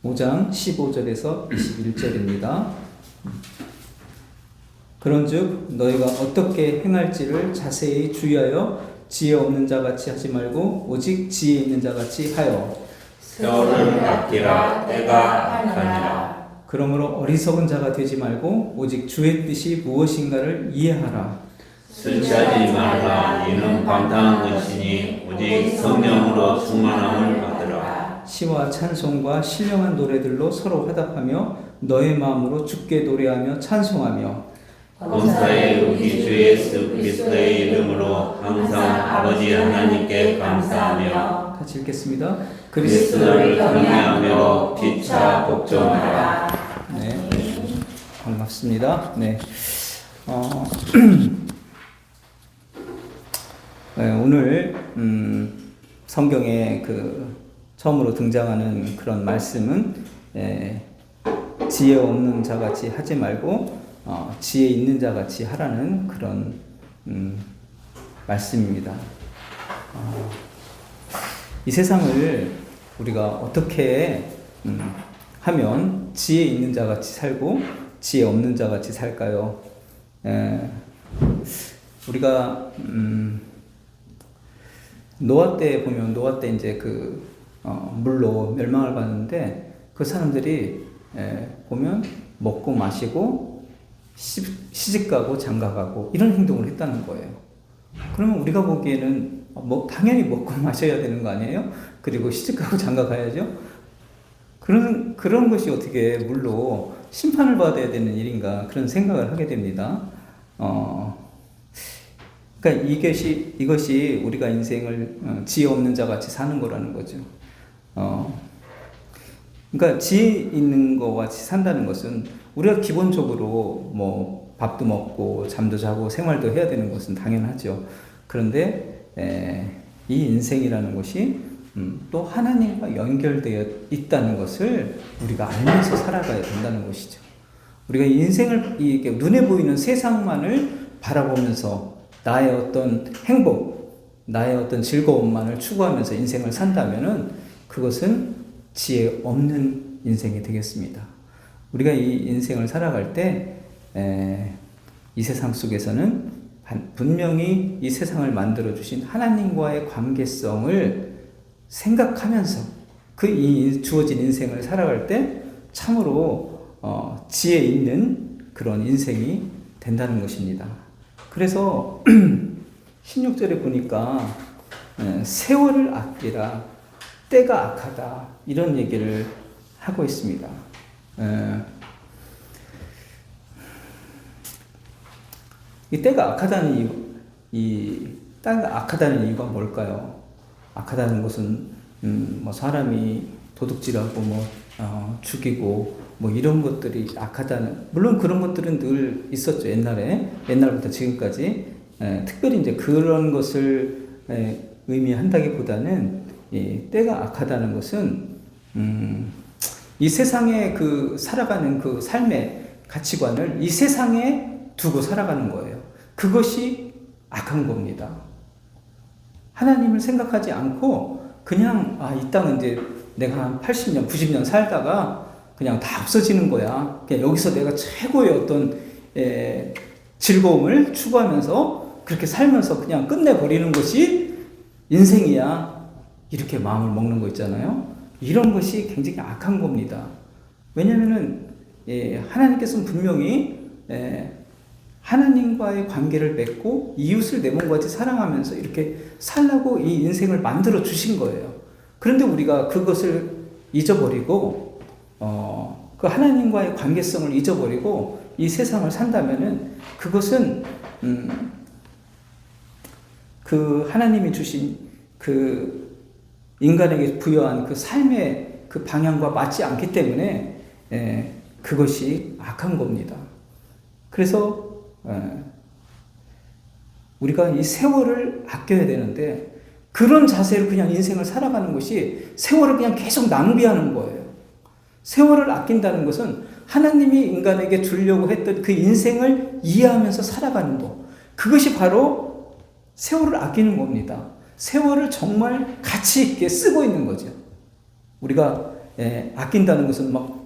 5장 15절에서 21절입니다. 그런즉 너희가 어떻게 행할지를 자세히 주의하여 지혜 없는 자같이 하지 말고 오직 지혜 있는 자같이 하여 세월을 아끼라 때가 아니라. 그러므로 어리석은 자가 되지 말고 오직 주의 뜻이 무엇인가를 이해하라. 술 취하지 말라. 이는 방탕한 것이니 오직 성령으로 충만함을 받으라. 시와 찬송과 신령한 노래들로 서로 화답하며 너의 마음으로 주께 노래하며 찬송하며 범사에 우리 주 예수 그리스도의 이름으로 항상 아버지 하나님께 감사하며 같이 읽겠습니다. 그리스도를 경외하며 피차 복종하라. 네, 반갑습니다. 네, 네 오늘 성경에 처음으로 등장하는 그런 말씀은 지혜 없는 자같이 하지 말고 지혜 있는 자같이 하라는 그런 말씀입니다. 이 세상을 우리가 어떻게 하면 지혜 있는 자같이 살고 지혜 없는 자같이 살까요? 우리가 노아 때 보면 노아 때 이제 물로 멸망을 받는데 그 사람들이 보면 먹고 마시고 시집가고 장가가고 이런 행동을 했다는 거예요. 그러면 우리가 보기에는 당연히 먹고 마셔야 되는 거 아니에요? 그리고 시집가고 장가가야죠. 그런 것이 어떻게 물로 심판을 받아야 되는 일인가 그런 생각을 하게 됩니다. 그러니까 이것이 우리가 인생을 지혜 없는 자 같이 사는 거라는 거죠. 그러니까 지혜 있는 것 같이 산다는 것은 우리가 기본적으로 밥도 먹고 잠도 자고 생활도 해야 되는 것은 당연하죠. 그런데 이 인생이라는 것이 또 하나님과 연결되어 있다는 것을 우리가 알면서 살아가야 된다는 것이죠. 우리가 인생을 이렇게 눈에 보이는 세상만을 바라보면서 나의 어떤 행복, 나의 어떤 즐거움만을 추구하면서 인생을 산다면은 그것은 지혜 없는 인생이 되겠습니다. 우리가 이 인생을 살아갈 때 이 세상 속에서는 분명히 이 세상을 만들어 주신 하나님과의 관계성을 생각하면서 이 주어진 인생을 살아갈 때 참으로 지혜 있는 그런 인생이 된다는 것입니다. 그래서 16절에 보니까 세월을 아끼라 때가 악하다 이런 얘기를 하고 있습니다. 이 때가 악하다는 때가 악하다는 이유가 뭘까요? 악하다는 것은 사람이 도둑질하고 죽이고 이런 것들이 악하다는, 물론 그런 것들은 늘 있었죠. 옛날부터 지금까지. 특별히 이제 그런 것을 의미한다기보다는 때가 악하다는 것은 이 세상에 살아가는 그 삶의 가치관을 이 세상에 두고 살아가는 거예요. 그것이 악한 겁니다. 하나님을 생각하지 않고 그냥 이 땅은 이제 내가 한 80년, 90년 살다가 그냥 다 없어지는 거야. 그냥 여기서 내가 최고의 어떤 즐거움을 추구하면서 그렇게 살면서 그냥 끝내버리는 것이 인생이야. 이렇게 마음을 먹는 거 있잖아요. 이런 것이 굉장히 악한 겁니다. 왜냐면은 하나님께서는 분명히 하나님과의 관계를 맺고 이웃을 내 몸과 같이 사랑하면서 이렇게 살라고 이 인생을 만들어 주신 거예요. 그런데 우리가 그것을 잊어버리고 그 하나님과의 관계성을 잊어버리고 이 세상을 산다면은 그것은 그 하나님이 주신 그 인간에게 부여한 그 삶의 그 방향과 맞지 않기 때문에 그것이 악한 겁니다. 그래서 우리가 이 세월을 아껴야 되는데 그런 자세로 그냥 인생을 살아가는 것이 세월을 그냥 계속 낭비하는 거예요. 세월을 아낀다는 것은 하나님이 인간에게 주려고 했던 그 인생을 이해하면서 살아가는 것. 그것이 바로 세월을 아끼는 겁니다. 세월을 정말 가치 있게 쓰고 있는 거죠. 우리가 아낀다는 것은 막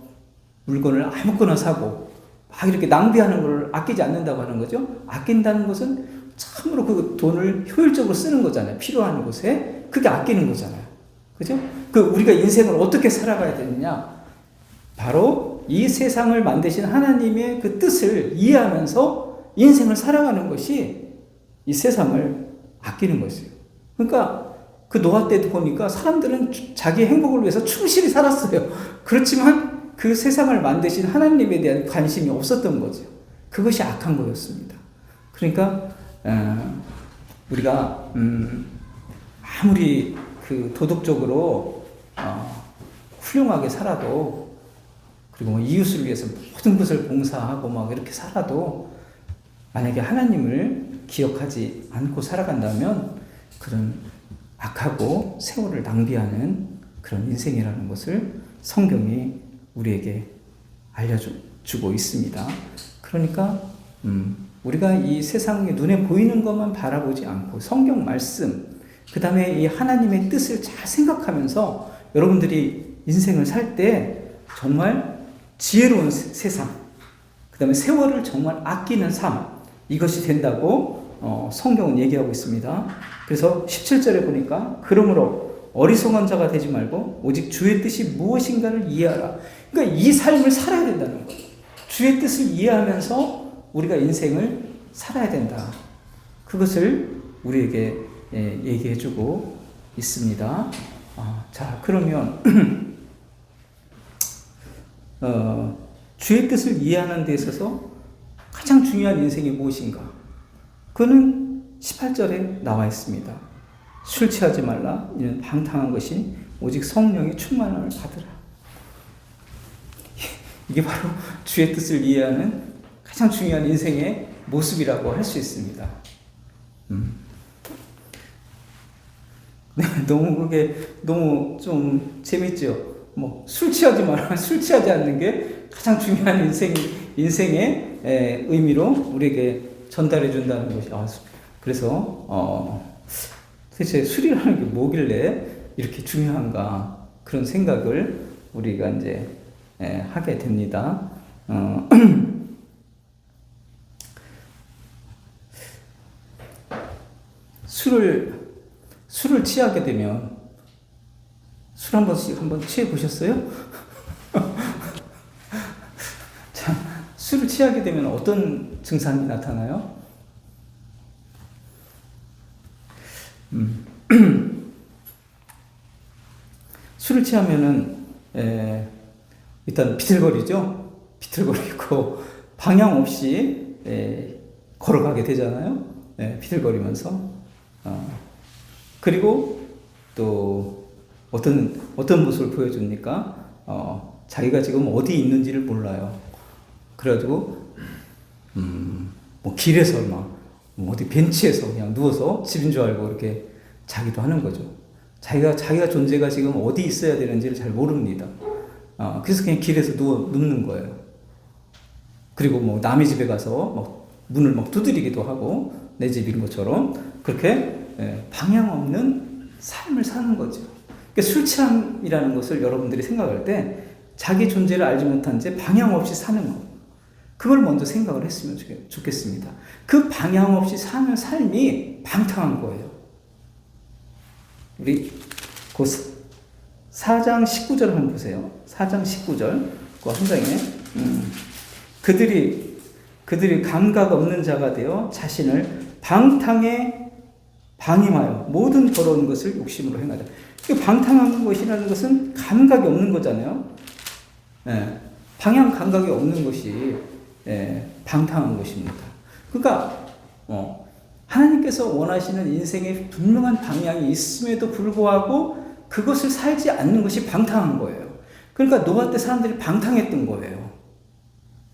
물건을 아무거나 사고 막 이렇게 낭비하는 걸 아끼지 않는다고 하는 거죠. 아낀다는 것은 참으로 그 돈을 효율적으로 쓰는 거잖아요. 필요한 곳에. 그게 아끼는 거잖아요. 그죠? 우리가 인생을 어떻게 살아가야 되느냐? 바로 이 세상을 만드신 하나님의 그 뜻을 이해하면서 인생을 살아가는 것이 이 세상을 아끼는 것이에요. 그러니까 그 노아 때도 보니까 사람들은 자기 행복을 위해서 충실히 살았어요. 그렇지만 그 세상을 만드신 하나님에 대한 관심이 없었던 거죠. 그것이 악한 거였습니다. 그러니까 우리가 아무리 그 도덕적으로 훌륭하게 살아도, 그리고 이웃을 위해서 모든 것을 봉사하고 막 이렇게 살아도, 만약에 하나님을 기억하지 않고 살아간다면 그런 악하고 세월을 낭비하는 그런 인생이라는 것을 성경이 우리에게 알려주고 있습니다. 그러니까 우리가 이 세상에 눈에 보이는 것만 바라보지 않고 성경 말씀, 그 다음에 이 하나님의 뜻을 잘 생각하면서 여러분들이 인생을 살 때 정말 지혜로운 세상, 그 다음에 세월을 정말 아끼는 삶, 이것이 된다고 성경은 얘기하고 있습니다. 그래서 17절에 보니까 그러므로 어리석은 자가 되지 말고 오직 주의 뜻이 무엇인가를 이해하라. 그러니까 이 삶을 살아야 된다는 거예요. 주의 뜻을 이해하면서 우리가 인생을 살아야 된다. 그것을 우리에게 얘기해주고 있습니다. 자, 그러면 주의 뜻을 이해하는 데 있어서 가장 중요한 인생이 무엇인가? 그는 18절에 나와 있습니다. 술 취하지 말라. 이는 방탕한 것이 오직 성령의 충만함을 받으라. 이게 바로 주의 뜻을 이해하는 가장 중요한 인생의 모습이라고 할 수 있습니다. 너무 좀 재밌죠? 술 취하지 마라. 술 취하지 않는 게 가장 중요한 인생의 의미로 우리에게 전달해 준다는 것이. 그래서, 도대체 술이라는 게 뭐길래 이렇게 중요한가. 그런 생각을 우리가 이제, 하게 됩니다. 술을 취하게 되면, 술 한 번씩 한번 취해 보셨어요? 자, 술을 취하게 되면 어떤 증상이 나타나요? 술을 취하면은, 일단 비틀거리죠? 비틀거리고, 방향 없이, 걸어가게 되잖아요? 비틀거리면서. 그리고 또, 어떤 모습을 보여줍니까? 자기가 지금 어디 있는지를 몰라요. 그래가지고, 길에서 어디 벤치에서 그냥 누워서 집인 줄 알고 이렇게 자기도 하는 거죠. 자기가 존재가 지금 어디 있어야 되는지를 잘 모릅니다. 그래서 그냥 길에서 눕는 거예요. 그리고 남의 집에 가서 문을 두드리기도 하고, 내 집인 것처럼 그렇게 방향 없는 삶을 사는 거죠. 그러니까 술 취함이라는 것을 여러분들이 생각할 때 자기 존재를 알지 못한 채 방향 없이 사는 것, 그걸 먼저 생각을 했으면 좋겠습니다. 그 방향 없이 사는 삶이 방탕한 거예요. 우리 그 4장 19절 한번 보세요. 4장 19절 그 한 장에 그들이 감각 없는 자가 되어 자신을 방탕에 방임하여 모든 더러운 것을 욕심으로 행하다. 방탕한 것이라는 것은 감각이 없는 거잖아요. 방향 감각이 없는 것이 방탕한 것입니다. 그러니까 하나님께서 원하시는 인생의 분명한 방향이 있음에도 불구하고 그것을 살지 않는 것이 방탕한 거예요. 그러니까 노아 때 사람들이 방탕했던 거예요.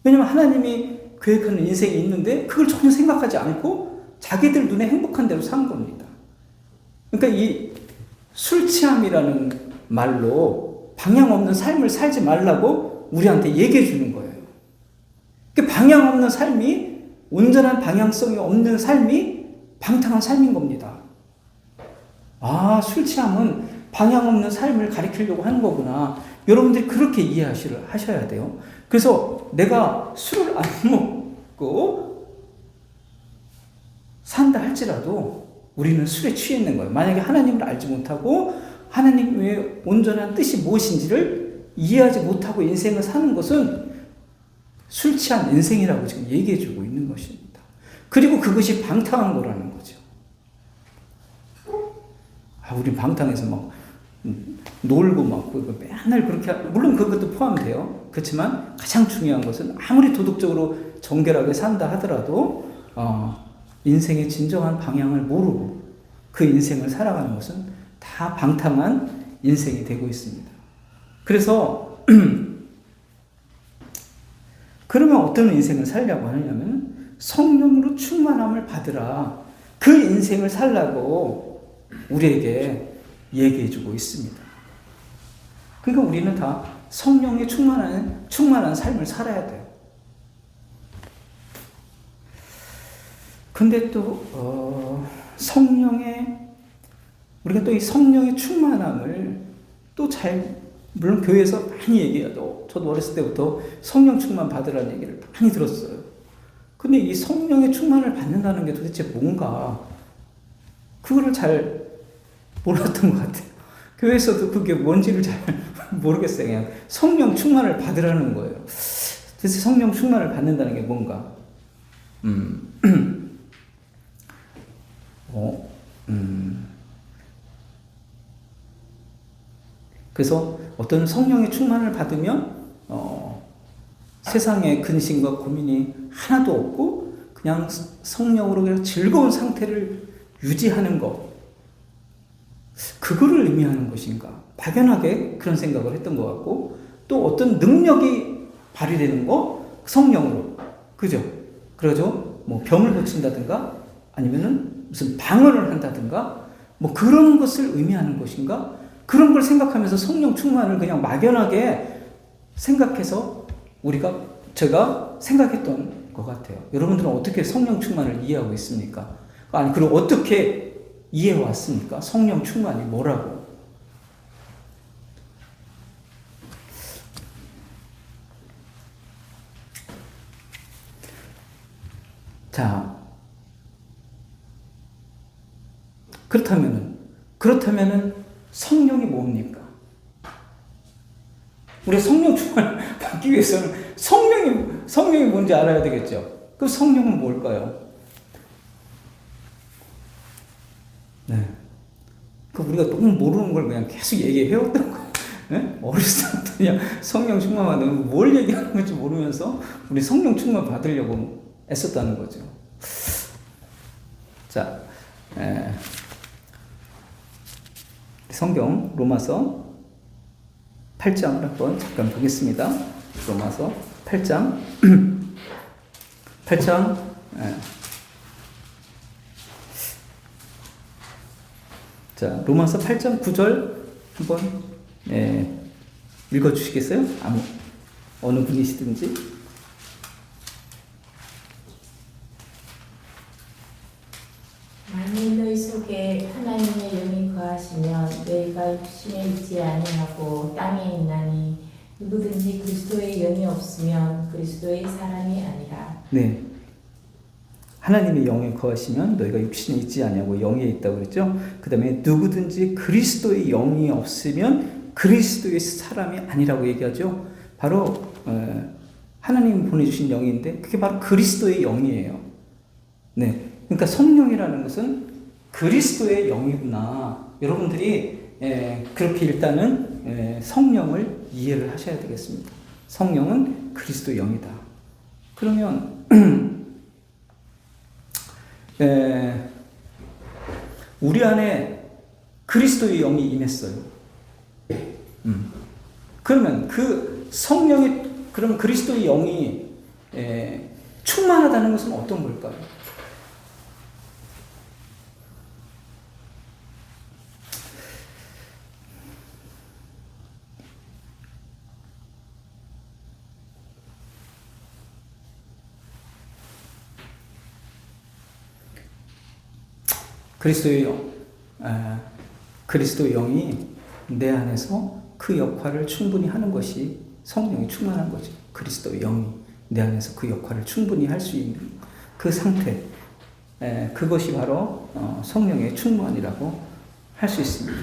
왜냐하면 하나님이 계획하는 인생이 있는데 그걸 전혀 생각하지 않고 자기들 눈에 행복한 대로 산 겁니다. 그러니까 이 술 취함이라는 말로 방향 없는 삶을 살지 말라고 우리한테 얘기해 주는 거예요. 그 방향 없는 삶이, 온전한 방향성이 없는 삶이 방탕한 삶인 겁니다. 술 취함은 방향 없는 삶을 가리키려고 하는 거구나. 여러분들이 그렇게 이해하셔야 돼요. 그래서 내가 술을 안 먹고 산다 할지라도 우리는 술에 취해 있는 거예요. 만약에 하나님을 알지 못하고 하나님의 온전한 뜻이 무엇인지를 이해하지 못하고 인생을 사는 것은 술 취한 인생이라고 지금 얘기해 주고 있는 것입니다. 그리고 그것이 방탕한 거라는 거죠. 우리 방탕해서 막 놀고 막 맨날 그렇게 물론 그것도 포함돼요. 그렇지만 가장 중요한 것은 아무리 도덕적으로 정결하게 산다 하더라도 인생의 진정한 방향을 모르고 그 인생을 살아가는 것은 다 방탕한 인생이 되고 있습니다. 그래서 그러면 어떤 인생을 살려고 하느냐면 성령으로 충만함을 받으라. 그 인생을 살라고 우리에게 얘기해주고 있습니다. 그러니까 우리는 다 성령에 충만한 삶을 살아야 돼요. 근데 또 우리가 또 이 성령의 충만함을 또 물론 교회에서 많이 얘기해도 저도 어렸을 때부터 성령 충만 받으라는 얘기를 많이 들었어요. 근데 이 성령의 충만을 받는다는 게 도대체 뭔가 그거를 잘 몰랐던 것 같아요. 교회에서도 그게 뭔지를 잘 모르겠어요. 그냥 성령 충만을 받으라는 거예요. 도대체 성령 충만을 받는다는 게 뭔가? 그래서 어떤 성령의 충만을 받으면 세상에 근심과 고민이 하나도 없고 그냥 성령으로 그냥 즐거운 상태를 유지하는 것, 그거를 의미하는 것인가? 막연하게 그런 생각을 했던 것 같고, 또 어떤 능력이 발휘되는 거 성령으로, 그죠? 그러죠? 뭐 병을 고친다든가 아니면은 무슨 방언을 한다든가 뭐 그런 것을 의미하는 것인가? 그런 걸 생각하면서 성령 충만을 그냥 막연하게 생각해서 제가 생각했던 것 같아요. 여러분들은 어떻게 성령 충만을 이해하고 있습니까? 아니, 그럼 어떻게 이해해왔습니까? 성령 충만이 뭐라고? 자, 그렇다면은 성령이 뭡니까? 우리 성령 충만을 받기 위해서는 성령이 뭔지 알아야 되겠죠. 그 성령은 뭘까요? 네. 우리가 너무 모르는 걸 그냥 계속 얘기해왔던 거. 네? 어렸을 때부터 그냥 성령 충만 받으면 뭘 얘기하는 건지 모르면서 우리 성령 충만 받으려고 애썼다는 거죠. 자, 성경 로마서 8장을 한번 잠깐 보겠습니다. 로마서 8장 8장 자, 로마서 8장 9절 한번 읽어주시겠어요? 어느 분이시든지. 만일 너희 속에 하나님의 영이 거하시면 너희가 육신에 있지 아니하고 땅에 있나니 누구든지 그리스도의 영이 없으면 그리스도의 사람이 아니라. 네. 하나님의 영에 거하시면 너희가 육신에 있지 아니하고 영에 있다고 그랬죠. 그 다음에 누구든지 그리스도의 영이 없으면 그리스도의 사람이 아니라고 얘기하죠. 바로 하나님 보내주신 영인데 그게 바로 그리스도의 영이에요. 네. 그러니까 성령이라는 것은 그리스도의 영이구나. 여러분들이 그렇게 일단은 성령을 이해를 하셔야 되겠습니다. 성령은 그리스도의 영이다. 그러면 우리 안에 그리스도의 영이 임했어요. 그러면 그 그럼 그리스도의 영이 충만하다는 것은 어떤 걸까요? 그리스도의 영이 내 안에서 그 역할을 충분히 하는 것이 성령이 충만한 거죠. 그리스도의 영이 내 안에서 그 역할을 충분히 할 수 있는 그 상태, 그것이 바로 성령의 충만이라고 할 수 있습니다.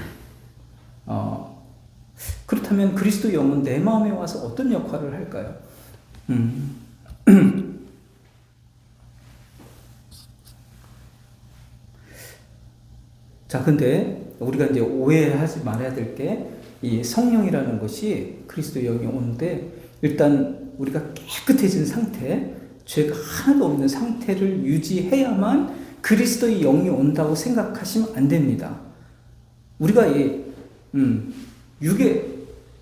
그렇다면 그리스도의 영은 내 마음에 와서 어떤 역할을 할까요? 자, 근데 우리가 이제 오해하지 말아야 될 게, 이 성령이라는 것이 그리스도의 영이 오는데, 일단 우리가 깨끗해진 상태, 죄가 하나도 없는 상태를 유지해야만 그리스도의 영이 온다고 생각하시면 안 됩니다. 우리가 이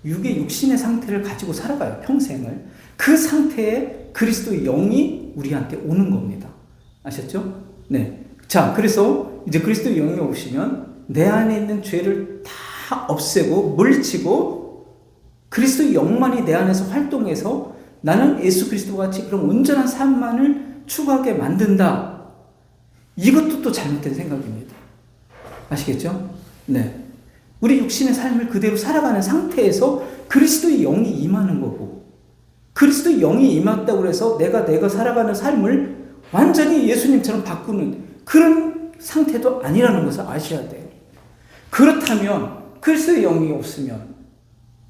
육신의 상태를 가지고 살아가요, 평생을. 그 상태에 그리스도의 영이 우리한테 오는 겁니다. 아셨죠? 네. 자, 그래서 이제 그리스도의 영이 오시면 내 안에 있는 죄를 다 없애고 물리치고 그리스도의 영만이 내 안에서 활동해서 나는 예수 그리스도 같이 그런 온전한 삶만을 추구하게 만든다. 이것도 또 잘못된 생각입니다. 아시겠죠? 네. 우리 육신의 삶을 그대로 살아가는 상태에서 그리스도의 영이 임하는 거고, 그리스도의 영이 임했다고 해서 내가 살아가는 삶을 완전히 예수님처럼 바꾸는 그런 상태도 아니라는 것을 아셔야 돼요. 그렇다면 그리스도의 영이 없으면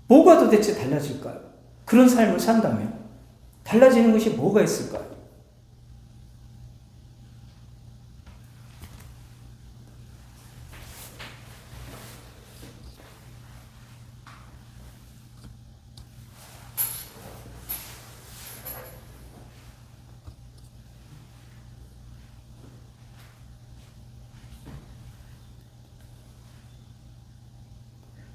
뭐가 도대체 달라질까요? 그런 삶을 산다면 달라지는 것이 뭐가 있을까요?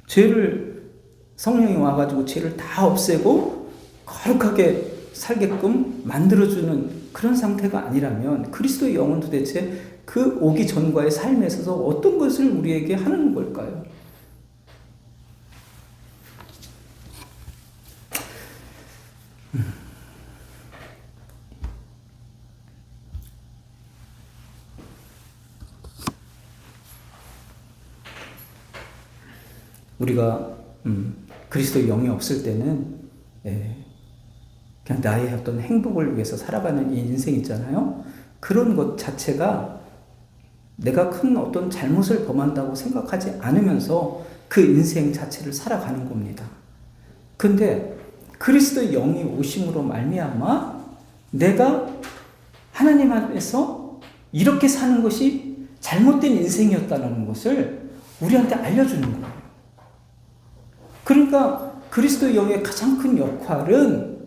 죄를, 성령이 와가지고 죄를 다 없애고 거룩하게 살게끔 만들어주는 그런 상태가 아니라면 그리스도의 영은 도대체 그 오기 전과의 삶에 있어서 어떤 것을 우리에게 하는 걸까요? 우리가 그리스도의 영이 없을 때는 그냥 나의 어떤 행복을 위해서 살아가는 이 인생 있잖아요. 그런 것 자체가 내가 큰 어떤 잘못을 범한다고 생각하지 않으면서 그 인생 자체를 살아가는 겁니다. 근데 그리스도의 영이 오심으로 말미암아 내가 하나님 안에서 이렇게 사는 것이 잘못된 인생이었다는 것을 우리한테 알려주는 거예요. 그러니까 그리스도의 영의 가장 큰 역할은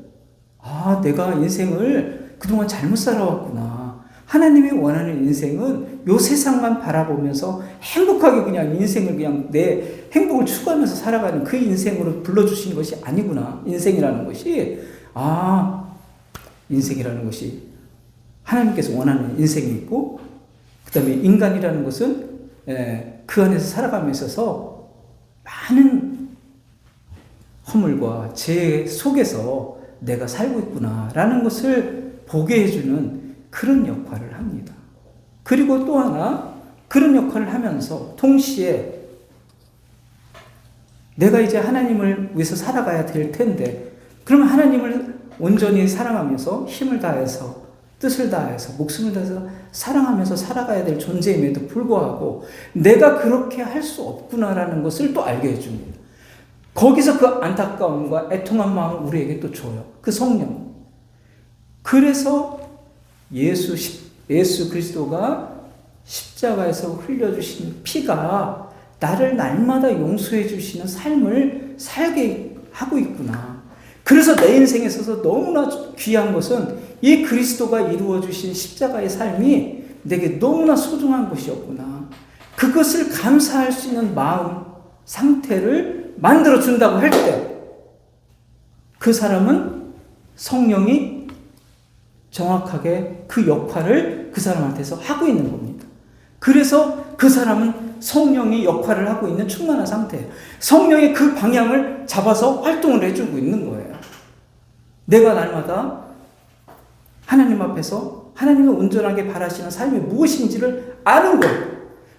내가 인생을 그동안 잘못 살아왔구나. 하나님이 원하는 인생은 요 세상만 바라보면서 행복하게 그냥 인생을 그냥 내 행복을 추구하면서 살아가는 그 인생으로 불러주신 것이 아니구나. 인생이라는 것이 인생이라는 것이 하나님께서 원하는 인생이 있고, 그 다음에 인간이라는 것은 그 안에서 살아감에 있어서 많은 허물과 죄 속에서 내가 살고 있구나라는 것을 보게 해주는 그런 역할을 합니다. 그리고 또 하나, 그런 역할을 하면서 동시에 내가 이제 하나님을 위해서 살아가야 될 텐데, 그러면 하나님을 온전히 사랑하면서 힘을 다해서, 뜻을 다해서, 목숨을 다해서 사랑하면서 살아가야 될 존재임에도 불구하고 내가 그렇게 할 수 없구나라는 것을 또 알게 해줍니다. 거기서 그 안타까움과 애통한 마음을 우리에게 또 줘요. 그 성령. 그래서 예수 그리스도가 십자가에서 흘려주신 피가 나를 날마다 용서해 주시는 삶을 살게 하고 있구나. 그래서 내 인생에 있어서 너무나 귀한 것은 이 그리스도가 이루어 주신 십자가의 삶이 내게 너무나 소중한 것이었구나. 그것을 감사할 수 있는 마음, 상태를 만들어준다고 할 때 그 사람은 성령이 정확하게 그 역할을 그 사람한테서 하고 있는 겁니다. 그래서 그 사람은 성령이 역할을 하고 있는 충만한 상태예요. 성령이 그 방향을 잡아서 활동을 해주고 있는 거예요. 내가 날마다 하나님 앞에서 하나님이 온전하게 바라시는 삶이 무엇인지를 아는 거예요.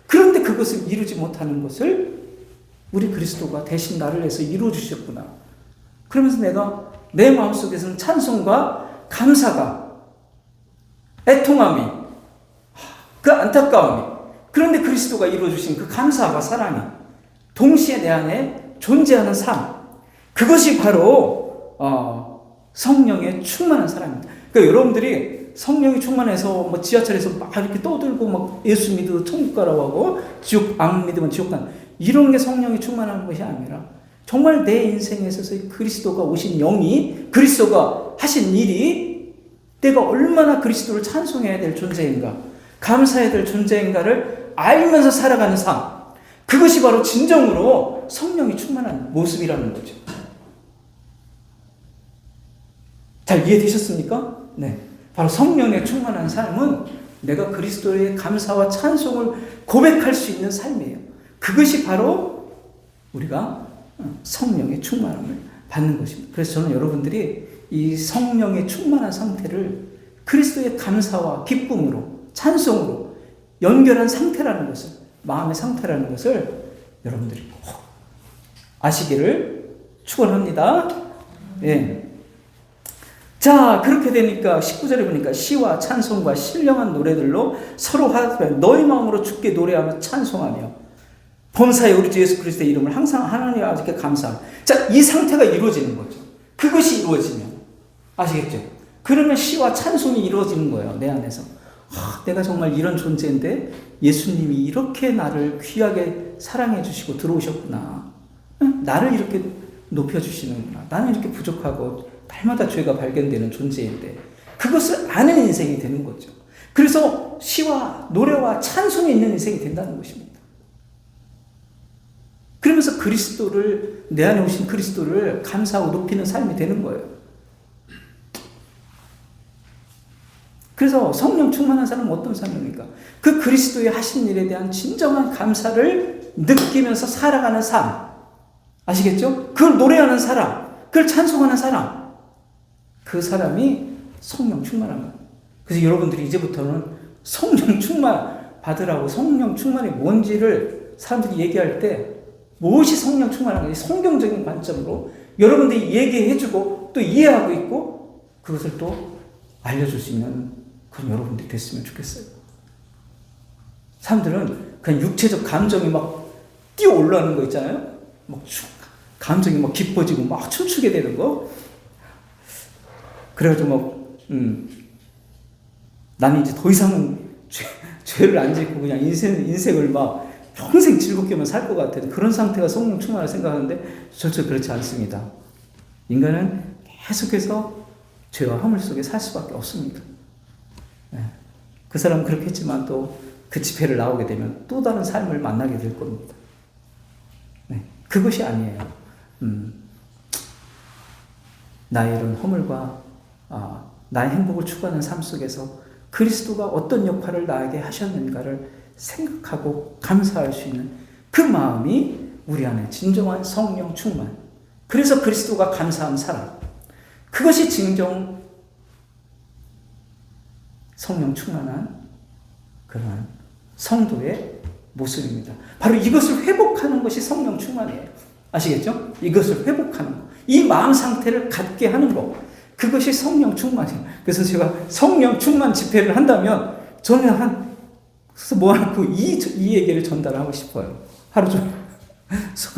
그런데 그것을 이루지 못하는 것을 우리 그리스도가 대신 나를 위해서 이루어 주셨구나. 그러면서 내가 내 마음속에서는 찬송과 감사가, 애통함이, 그 안타까움이, 그런데 그리스도가 이루어 주신 그 감사와 사랑이 동시에 내 안에 존재하는 삶, 그것이 바로 성령의 충만한 사람입니다. 그러니까 여러분들이 성령이 충만해서 뭐 지하철에서 막 이렇게 떠들고 막 예수 믿으면 천국 가라고 하고 지옥 안 믿으면 지옥 간, 이런 게 성령이 충만한 것이 아니라 정말 내 인생에 있어서 그리스도가 오신 영이, 그리스도가 하신 일이 내가 얼마나 그리스도를 찬송해야 될 존재인가, 감사해야 될 존재인가를 알면서 살아가는 삶, 그것이 바로 진정으로 성령이 충만한 모습이라는 거죠. 잘 이해되셨습니까? 네. 바로 성령의 충만한 삶은 내가 그리스도의 감사와 찬송을 고백할 수 있는 삶이에요. 그것이 바로 우리가 성령의 충만함을 받는 것입니다. 그래서 저는 여러분들이 이 성령의 충만한 상태를 그리스도의 감사와 기쁨으로, 찬송으로 연결한 상태라는 것을, 마음의 상태라는 것을 여러분들이 꼭 아시기를 축원합니다. 예. 자, 그렇게 되니까 19절에 보니까 시와 찬송과 신령한 노래들로 서로 화답하며 너희 마음으로 주께 노래하며 찬송하며 범사에 우리 주 예수 그리스도의 이름을 항상 하나님 아버지께 감사하며. 자, 이 상태가 이루어지는 거죠. 그것이 이루어지면, 아시겠죠? 그러면 시와 찬송이 이루어지는 거예요, 내 안에서. 내가 정말 이런 존재인데 예수님이 이렇게 나를 귀하게 사랑해 주시고 들어오셨구나. 나를 이렇게 높여주시는구나. 나는 이렇게 부족하고 날마다 죄가 발견되는 존재인데, 그것을 아는 인생이 되는 거죠. 그래서 시와 노래와 찬송이 있는 인생이 된다는 것입니다. 그러면서 그리스도를, 내 안에 오신 그리스도를 감사하고 높이는 삶이 되는 거예요. 그래서 성령 충만한 사람은 어떤 사람입니까? 그 그리스도의 하신 일에 대한 진정한 감사를 느끼면서 살아가는 삶. 아시겠죠? 그걸 노래하는 사람, 그걸 찬송하는 사람, 그 사람이 성령 충만한 거예요. 그래서 여러분들이 이제부터는 성령 충만 받으라고, 성령 충만이 뭔지를 사람들이 얘기할 때 무엇이 성령 충만한 건지 성경적인 관점으로 여러분들이 얘기해주고 또 이해하고 있고 그것을 또 알려줄 수 있는 그런 여러분들이 됐으면 좋겠어요. 사람들은 그냥 육체적 감정이 막 뛰어 올라오는 거 있잖아요. 막 감정이 막 기뻐지고 막 춤추게 되는 거. 그래가지고 나는 이제 더 이상은 죄를 안 짓고 그냥 인생을 막 평생 즐겁게만 살 것 같은 그런 상태가 성령 충만을 생각하는데 절대 그렇지 않습니다. 인간은 계속해서 죄와 허물 속에 살 수밖에 없습니다. 네. 그 사람은 그렇게 했지만 또 그 집회를 나오게 되면 또 다른 삶을 만나게 될 겁니다. 네. 그것이 아니에요. 나의 이런 허물과 나의 행복을 추구하는 삶 속에서 그리스도가 어떤 역할을 나에게 하셨는가를 생각하고 감사할 수 있는 그 마음이 우리 안에 진정한 성령 충만. 그래서 그리스도가 감사한 사람. 그것이 진정 성령 충만한 그러한 성도의 모습입니다. 바로 이것을 회복하는 것이 성령 충만이에요. 아시겠죠? 이것을 회복하는 것. 이 마음 상태를 갖게 하는 것. 그것이 성령 충만이에요. 그래서 제가 성령 충만 집회를 한다면 저는 그래서 모아놓고 이 얘기를 전달하고 싶어요. 하루 종일.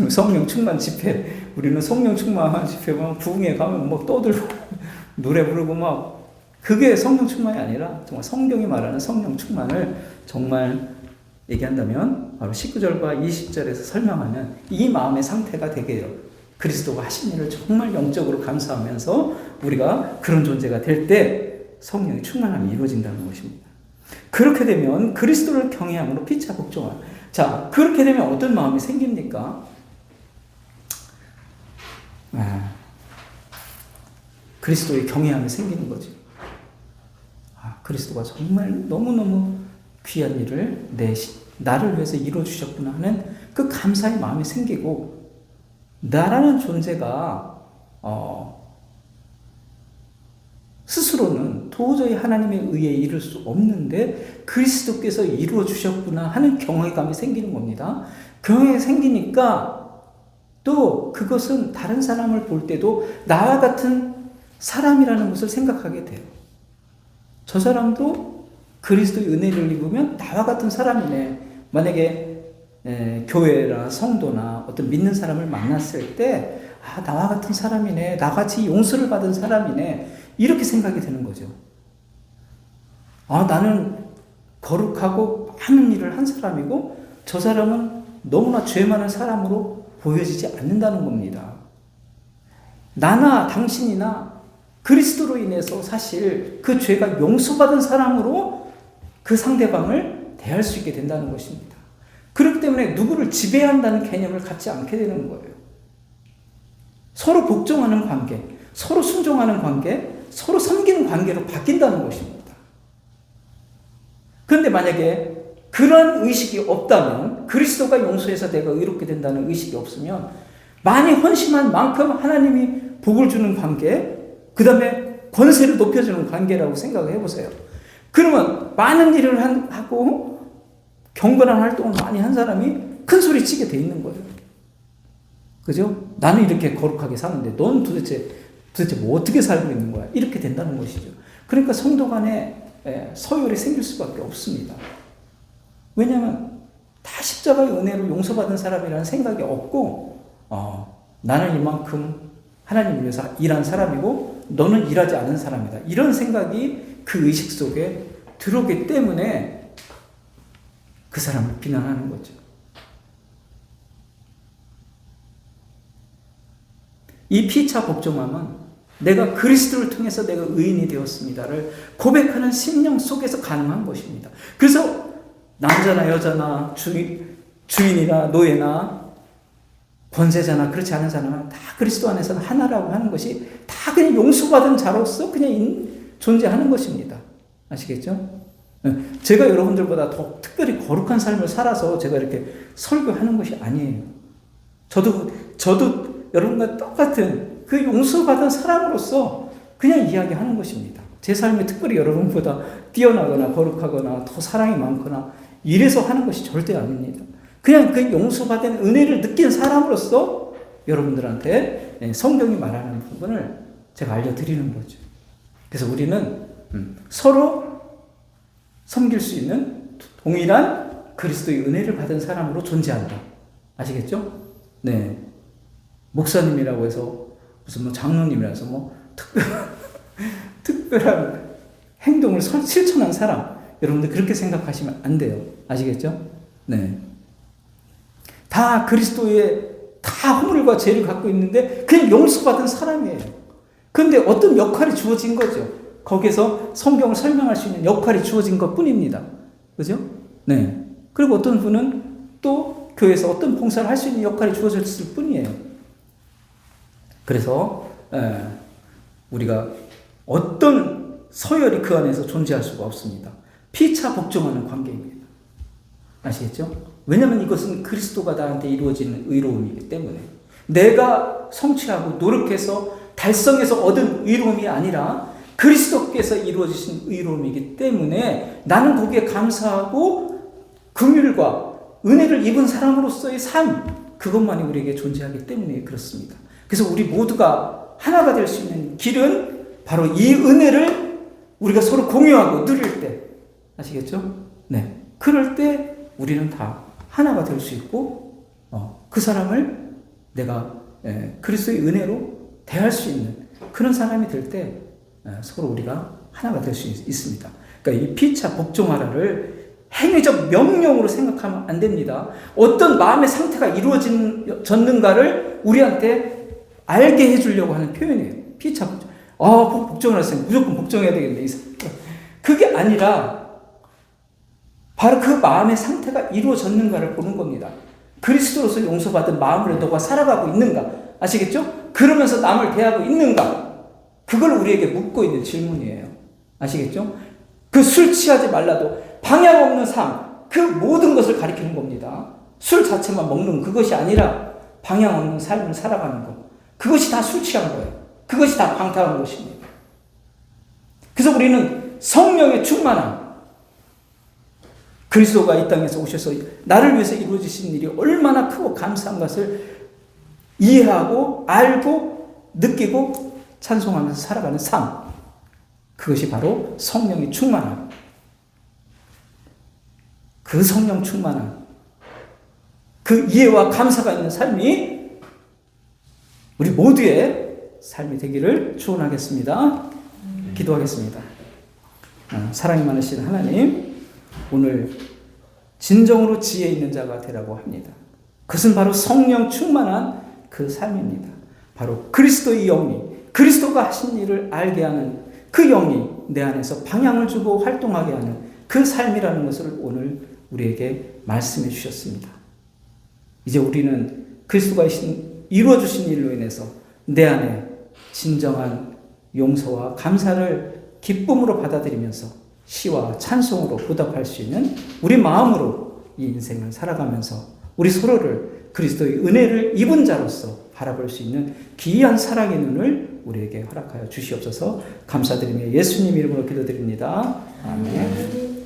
성령 충만 집회. 우리는 성령 충만 집회만 부흥회 가면 막 떠들고 노래 부르고 막 그게 성령 충만이 아니라 정말 성경이 말하는 성령 충만을 정말 얘기한다면 바로 19절과 20절에서 설명하는 이 마음의 상태가 되게 해요. 그리스도가 하신 일을 정말 영적으로 감사하면서 우리가 그런 존재가 될 때 성령의 충만함이 이루어진다는 것입니다. 그렇게 되면 그리스도를 경외함으로 피차 복종하라. 자, 그렇게 되면 어떤 마음이 생깁니까? 그리스도의 경외함이 생기는 거죠. 그리스도가 정말 너무너무 귀한 일을 나를 위해서 이루어주셨구나 하는 그 감사의 마음이 생기고, 나라는 존재가 스스로는 도저히 하나님의 의에 이룰 수 없는데 그리스도께서 이루어 주셨구나 하는 경외감이 생기는 겁니다. 경외가 생기니까 또 그것은 다른 사람을 볼 때도 나와 같은 사람이라는 것을 생각하게 돼요. 저 사람도 그리스도의 은혜를 입으면 나와 같은 사람이네. 만약에 교회나 성도나 어떤 믿는 사람을 만났을 때 나와 같은 사람이네. 나같이 용서를 받은 사람이네. 이렇게 생각이 되는 거죠. 나는 거룩하고 많은 일을 한 사람이고 저 사람은 너무나 죄 많은 사람으로 보여지지 않는다는 겁니다. 나나 당신이나 그리스도로 인해서 사실 그 죄가 용서받은 사람으로 그 상대방을 대할 수 있게 된다는 것입니다. 그렇기 때문에 누구를 지배한다는 개념을 갖지 않게 되는 거예요. 서로 복종하는 관계, 서로 순종하는 관계, 서로 섬기는 관계로 바뀐다는 것입니다. 그런데 만약에 그런 의식이 없다면, 그리스도가 용서해서 내가 의롭게 된다는 의식이 없으면 많이 헌신한 만큼 하나님이 복을 주는 관계, 그 다음에 권세를 높여주는 관계라고 생각을 해보세요. 그러면 많은 일을 하고 경건한 활동을 많이 한 사람이 큰 소리 치게 돼 있는 거예요. 그죠? 나는 이렇게 거룩하게 사는데 넌 도대체 뭐 어떻게 살고 있는 거야? 이렇게 된다는 것이죠. 그러니까 성도 간에 서열이 생길 수밖에 없습니다. 왜냐하면 다 십자가의 은혜로 용서받은 사람이라는 생각이 없고 나는 이만큼 하나님을 위해서 일한 사람이고 너는 일하지 않은 사람이다. 이런 생각이 그 의식 속에 들어오기 때문에 그 사람을 비난하는 거죠. 이 피차 복종함은 내가 그리스도를 통해서 내가 의인이 되었습니다를 고백하는 심령 속에서 가능한 것입니다. 그래서 남자나 여자나 주인이나 노예나 권세자나 그렇지 않은 사람은 다 그리스도 안에서는 하나라고 하는 것이 다 그냥 용서받은 자로서 그냥 존재하는 것입니다. 아시겠죠? 제가 여러분들보다 더 특별히 거룩한 삶을 살아서 제가 이렇게 설교하는 것이 아니에요. 저도 여러분과 똑같은 그 용서받은 사람으로서 그냥 이야기하는 것입니다. 제 삶이 특별히 여러분보다 뛰어나거나 거룩하거나 더 사랑이 많거나 이래서 하는 것이 절대 아닙니다. 그냥 그 용서받은 은혜를 느낀 사람으로서 여러분들한테 성경이 말하는 부분을 제가 알려드리는 거죠. 그래서 우리는 서로 섬길 수 있는 동일한 그리스도의 은혜를 받은 사람으로 존재한다. 아시겠죠? 네. 목사님이라고 해서 무슨 장로님이라서 특별한 행동을 실천한 사람, 여러분들 그렇게 생각하시면 안 돼요. 아시겠죠? 네. 다 그리스도의 다 허물과 죄를 갖고 있는데 그냥 용서받은 사람이에요. 그런데 어떤 역할이 주어진 거죠. 거기서 성경을 설명할 수 있는 역할이 주어진 것 뿐입니다. 그죠? 네. 그리고 어떤 분은 또 교회에서 어떤 봉사를 할 수 있는 역할이 주어졌을 뿐이에요. 그래서 우리가 어떤 서열이 그 안에서 존재할 수가 없습니다. 피차 복종하는 관계입니다. 아시겠죠? 왜냐하면 이것은 그리스도가 나한테 이루어지는 의로움이기 때문에 내가 성취하고 노력해서 달성해서 얻은 의로움이 아니라 그리스도께서 이루어지신 의로움이기 때문에 나는 거기에 감사하고 긍휼과 은혜를 입은 사람으로서의 삶, 그것만이 우리에게 존재하기 때문에 그렇습니다. 그래서 우리 모두가 하나가 될 수 있는 길은 바로 이 은혜를 우리가 서로 공유하고 누릴 때, 아시겠죠? 네. 그럴 때 우리는 다 하나가 될 수 있고 그 사람을 내가 그리스도의 은혜로 대할 수 있는 그런 사람이 될 때 서로 우리가 하나가 될 수 있습니다. 그러니까 이 피차 복종하라를 행위적 명령으로 생각하면 안 됩니다. 어떤 마음의 상태가 이루어졌는가를 우리한테 알게 해주려고 하는 표현이에요. 피차 복종. 복종을 했으면 무조건 복종해야 되겠네. 그게 아니라 바로 그 마음의 상태가 이루어졌는가를 보는 겁니다. 그리스도로서 용서받은 마음으로 너가 살아가고 있는가? 아시겠죠? 그러면서 남을 대하고 있는가? 그걸 우리에게 묻고 있는 질문이에요. 아시겠죠? 그 술 취하지 말라도 방향 없는 삶, 그 모든 것을 가리키는 겁니다. 술 자체만 먹는 그것이 아니라 방향 없는 삶을 살아가는 것. 그것이 다 술 취한 거예요. 그것이 다 방탕한 것입니다. 그래서 우리는 성령의 충만함, 그리스도가 이 땅에서 오셔서 나를 위해서 이루어지신 일이 얼마나 크고 감사한 것을 이해하고 알고 느끼고 찬송하면서 살아가는 삶, 그것이 바로 성령이 충만함. 그 성령 충만함, 그 이해와 감사가 있는 삶이 우리 모두의 삶이 되기를 축원하겠습니다. 기도하겠습니다. 사랑이 많으신 하나님, 오늘 진정으로 지혜 있는 자가 되라고 합니다. 그것은 바로 성령 충만한 그 삶입니다. 바로 그리스도의 영이, 그리스도가 하신 일을 알게 하는 그 영이 내 안에서 방향을 주고 활동하게 하는 그 삶이라는 것을 오늘 우리에게 말씀해 주셨습니다. 이제 우리는 그리스도가 이루어 주신 일로 인해서 내 안에 진정한 용서와 감사를 기쁨으로 받아들이면서 시와 찬송으로 보답할 수 있는 우리 마음으로 이 인생을 살아가면서 우리 서로를 그리스도의 은혜를 입은 자로서 바라볼 수 있는 귀한 사랑의 눈을 우리에게 허락하여 주시옵소서. 감사드리며 예수님 이름으로 기도드립니다. 아멘.